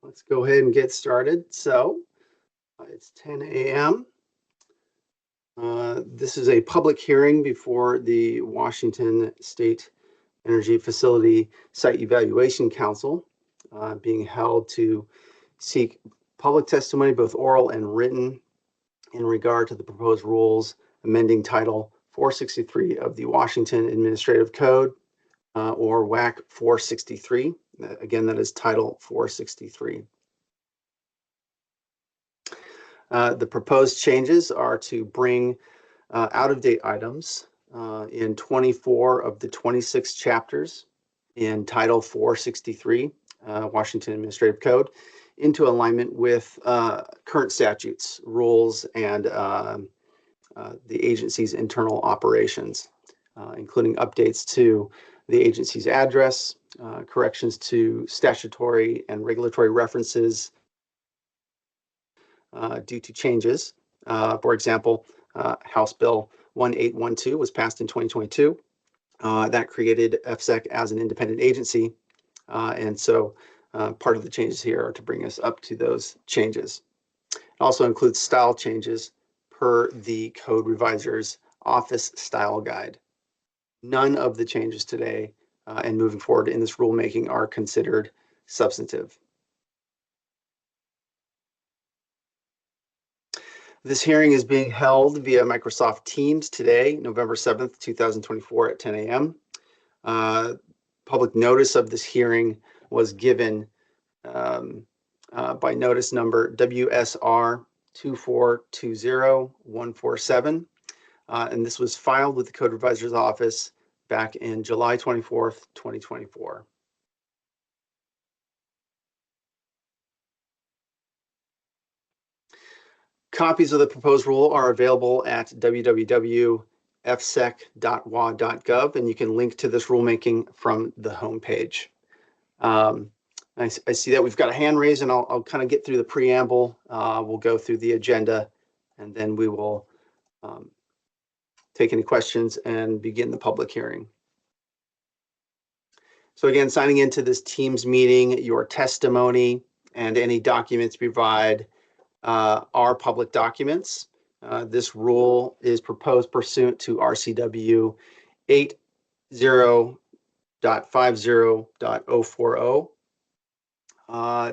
Let's go ahead and get started. So it's 10 a.m. This is a public hearing before the Washington State Energy Facility Site Evaluation Council, being held to seek public testimony, both oral and written, in regard to the proposed rules amending Title 463 of the Washington Administrative Code, or WAC 463. Again, that is Title 463. The proposed changes are to bring out-of-date items in 24 of the 26 chapters in Title 463, Washington Administrative Code, into alignment with current statutes, rules, and the agency's internal operations, including updates to the agency's address, corrections to statutory and regulatory references due to changes. For example, House Bill 1812 was passed in 2022. That created EFSEC as an independent agency. And so part of the changes here are to bring us up to those changes. It also includes style changes per the Code Reviser's Office Style Guide. None of the changes today and moving forward in this rulemaking are considered substantive. This hearing is being held via Microsoft Teams today, November 7th, 2024 at 10 a.m. Public notice of this hearing was given by notice number WSR 2420147, and this was filed with the Code Reviser's office back in July 24th, 2024. Copies of the proposed rule are available at www.efsec.wa.gov, and you can link to this rulemaking from the homepage. I see that we've got a hand raised, and I'll kind of get through the preamble. We'll go through the agenda, and then we will take any questions and begin the public hearing. So again, signing into this Teams meeting, your testimony and any documents you provide are public documents. This rule is proposed pursuant to RCW 80.50.040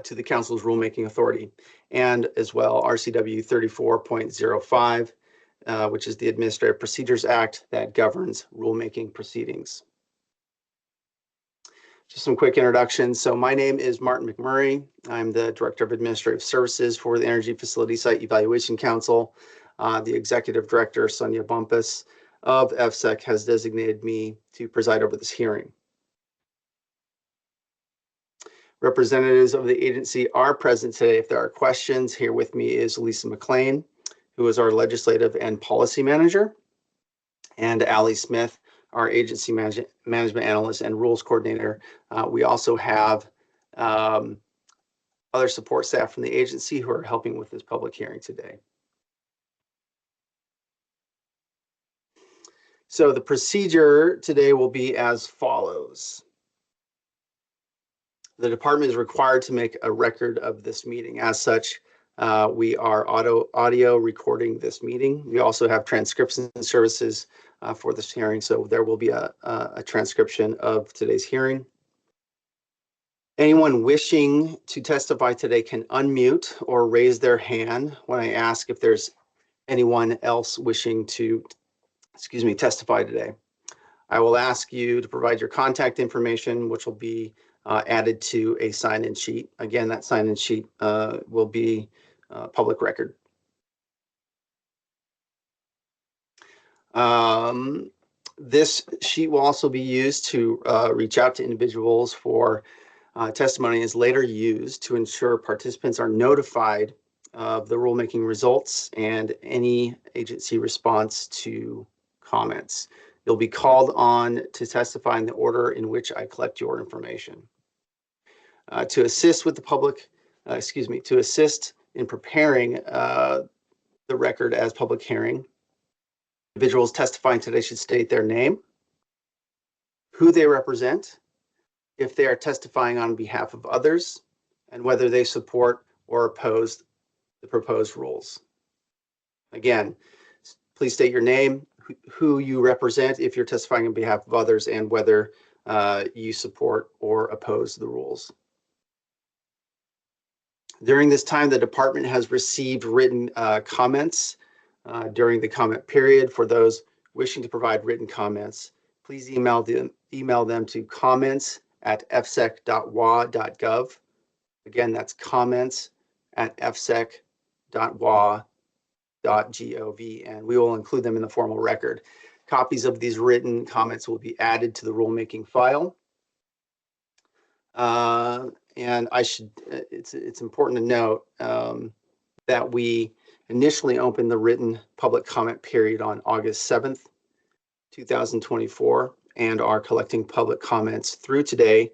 to the Council's rulemaking authority, and as well RCW 34.05, which is the Administrative Procedures Act that governs rulemaking proceedings. Just some quick introductions. So my name is Martin McMurray. I'm the Director of Administrative Services for the Energy Facility Site Evaluation Council. The Executive Director, Sonia Bumpus of EFSEC, has designated me to preside over this hearing. Representatives of the agency are present today if there are questions. Here with me is Lisa McLean, who is our Legislative and Policy Manager, and Allie Smith, our Agency Management Analyst and Rules Coordinator. We also have other support staff from the agency who are helping with this public hearing today. So the procedure today will be as follows. The department is required to make a record of this meeting. As such, we are audio recording this meeting. We also have transcription services for this hearing, so there will be a transcription of today's hearing. Anyone wishing to testify today can unmute or raise their hand when I ask if there's anyone else wishing to, testify today. I will ask you to provide your contact information, which will be added to a sign-in sheet. Again, that sign-in sheet will be public record. This sheet will also be used to reach out to individuals for testimony, is later used to ensure participants are notified of the rulemaking results and any agency response to comments. You'll be called on to testify in the order in which I collect your information. To assist with the public, to assist in preparing the record as public hearing, individuals testifying today should state their name, who they represent, if they are testifying on behalf of others, and whether they support or oppose the proposed rules. Again, please state your name, who you represent if you're testifying on behalf of others, and whether you support or oppose the rules. During this time, the department has received written comments during the comment period. For those wishing to provide written comments, please email them to comments@efsec.wa.gov. Again, that's comments@efsec.wa.gov, and we will include them in the formal record. Copies of these written comments will be added to the rulemaking file. And it's important to note that we initially opened the written public comment period on August 7th, 2024, and are collecting public comments through today,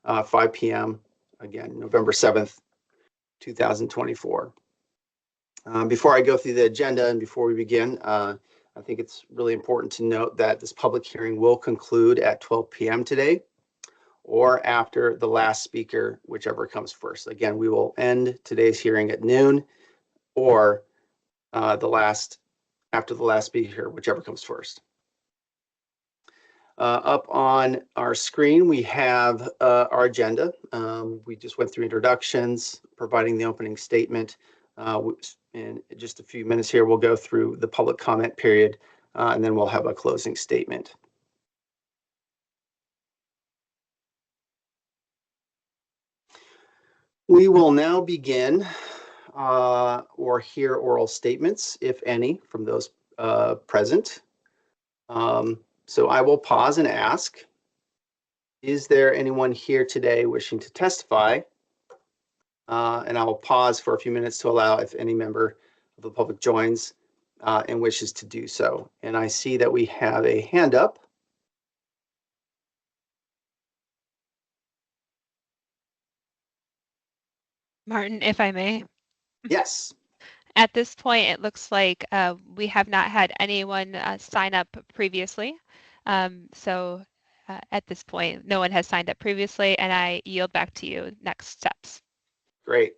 5 p.m., again, November 7th, 2024. Before I go through the agenda and before we begin, I think it's really important to note that this public hearing will conclude at 12 p.m. today, or after the last speaker, whichever comes first. Again, we will end today's hearing at noon, or after the last speaker, whichever comes first. Up on our screen, we have our agenda. We just went through introductions, providing the opening statement. In just a few minutes here, we'll go through the public comment period, and then we'll have a closing statement. We will now begin or hear oral statements, if any, from those present. So I will pause and ask, is there anyone here today wishing to testify? And I will pause for a few minutes to allow if any member of the public joins and wishes to do so. And I see that we have a hand up. Martin, if I may. Yes. At this point, it looks like we have not had anyone sign up previously. So at this point, no one has signed up previously, and I yield back to you. Next steps. Great.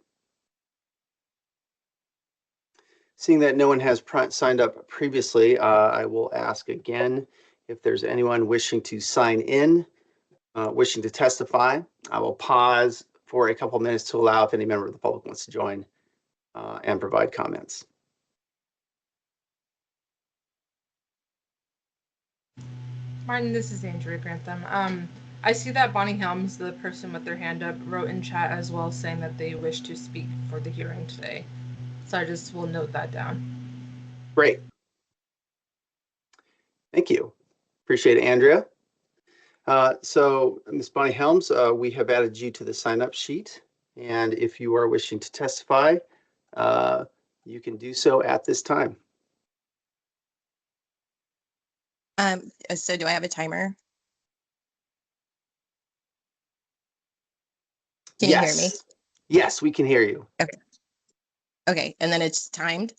Seeing that no one has signed up previously, I will ask again if there's anyone wishing to sign in, wishing to testify. I will pause for a couple minutes to allow if any member of the public wants to join and provide comments. Martin, this is Andrea Grantham. I see that Bonnie Helms, the person with their hand up, wrote in chat as well saying that they wish to speak for the hearing today. So I just will note that down. Great. Thank you. Appreciate it, Andrea. So Ms. Bonnie Helms, we have added you to the sign-up sheet. And if you are wishing to testify, you can do so at this time. So do I have a timer? Can you hear me? Yes, we can hear you. Okay. Okay, and then it's timed?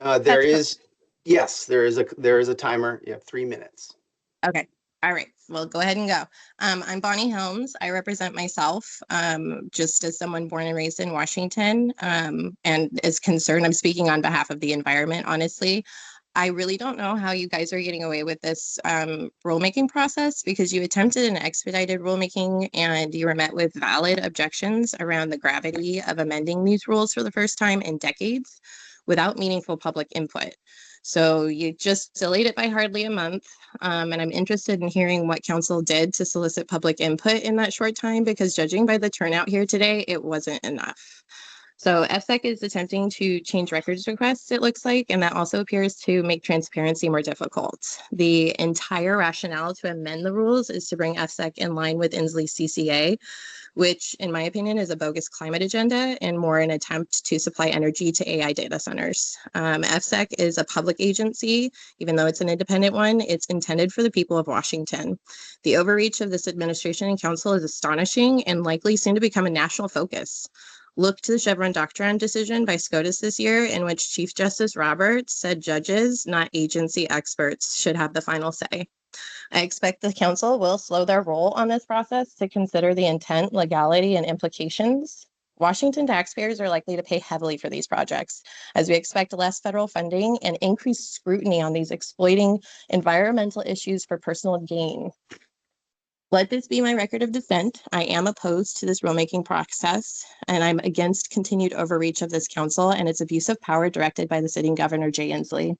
There is a timer. You have 3 minutes. Okay. All right, well, go ahead and go. I'm Bonnie Helms. I represent myself just as someone born and raised in Washington, and is concerned. I'm speaking on behalf of the environment, honestly. I really don't know how you guys are getting away with this rulemaking process, because you attempted an expedited rulemaking and you were met with valid objections around the gravity of amending these rules for the first time in decades without meaningful public input. So you just delayed it by hardly a month. And I'm interested in hearing what council did to solicit public input in that short time, because judging by the turnout here today, it wasn't enough. So EFSEC is attempting to change records requests, it looks like, and that also appears to make transparency more difficult. The entire rationale to amend the rules is to bring EFSEC in line with Inslee's CCA, which in my opinion is a bogus climate agenda and more an attempt to supply energy to AI data centers. EFSEC is a public agency. Even though it's an independent one, it's intended for the people of Washington. The overreach of this administration and council is astonishing and likely soon to become a national focus. Look to the Chevron Doctrine decision by SCOTUS this year, in which Chief Justice Roberts said judges, not agency experts, should have the final say. I expect the council will slow their roll on this process to consider the intent, legality, and implications. Washington taxpayers are likely to pay heavily for these projects, as we expect less federal funding and increased scrutiny on these exploiting environmental issues for personal gain. Let this be my record of dissent. I am opposed to this rulemaking process, and I'm against continued overreach of this council and its abuse of power directed by the sitting governor, Jay Inslee.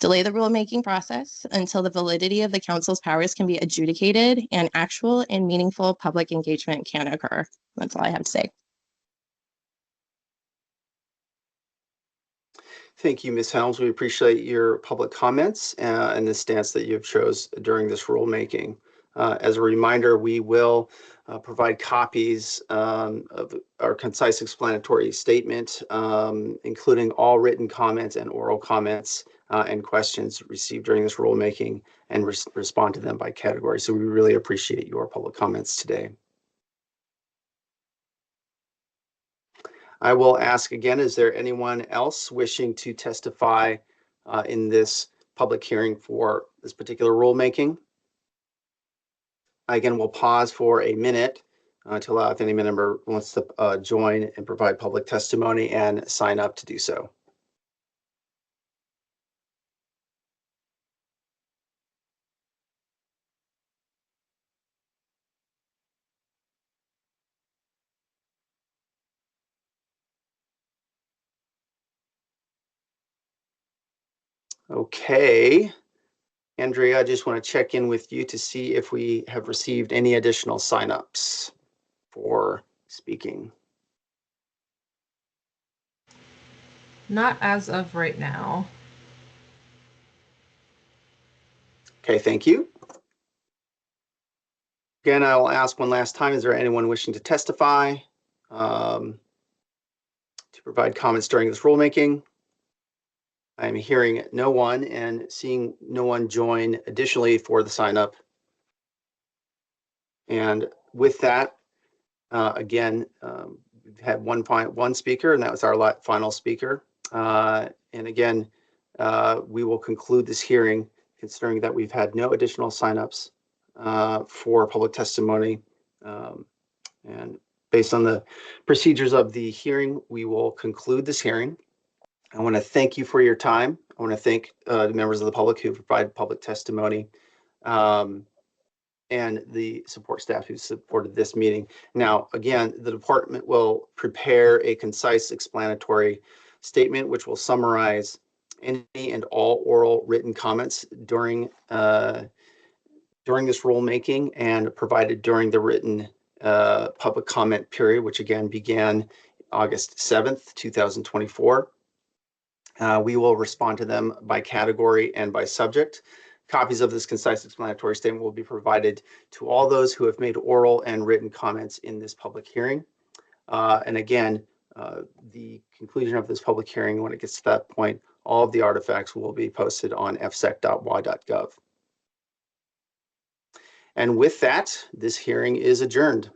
Delay the rulemaking process until the validity of the council's powers can be adjudicated and actual and meaningful public engagement can occur. That's all I have to say. Thank you, Ms. Helms. We appreciate your public comments and the stance that you've chose during this rulemaking. As a reminder, we will provide copies of our concise explanatory statement, including all written comments and oral comments and questions received during this rulemaking, and respond to them by category. So we really appreciate your public comments today. I will ask again, is there anyone else wishing to testify in this public hearing for this particular rulemaking? Again, we'll pause for a minute to allow if any member wants to join and provide public testimony and sign up to do so. Okay. Andrea, I just want to check in with you to see if we have received any additional signups for speaking. Not as of right now. Okay, thank you. Again, I will ask one last time, is there anyone wishing to testify to provide comments during this rulemaking? I'm hearing no one and seeing no one join additionally for the sign up. And with that, again, we've had one speaker, and that was our final speaker. And again, we will conclude this hearing considering that we've had no additional signups for public testimony. And based on the procedures of the hearing, we will conclude this hearing. I want to thank you for your time. I want to thank the members of the public who provided public testimony and the support staff who supported this meeting. Now, again, the department will prepare a concise explanatory statement which will summarize any and all oral written comments during this rulemaking and provided during the written public comment period, which again began August 7th, 2024. We will respond to them by category and by subject. Copies of this concise explanatory statement will be provided to all those who have made oral and written comments in this public hearing. And again, the conclusion of this public hearing, when it gets to that point, all of the artifacts will be posted on efsec.wa.gov. And with that, this hearing is adjourned.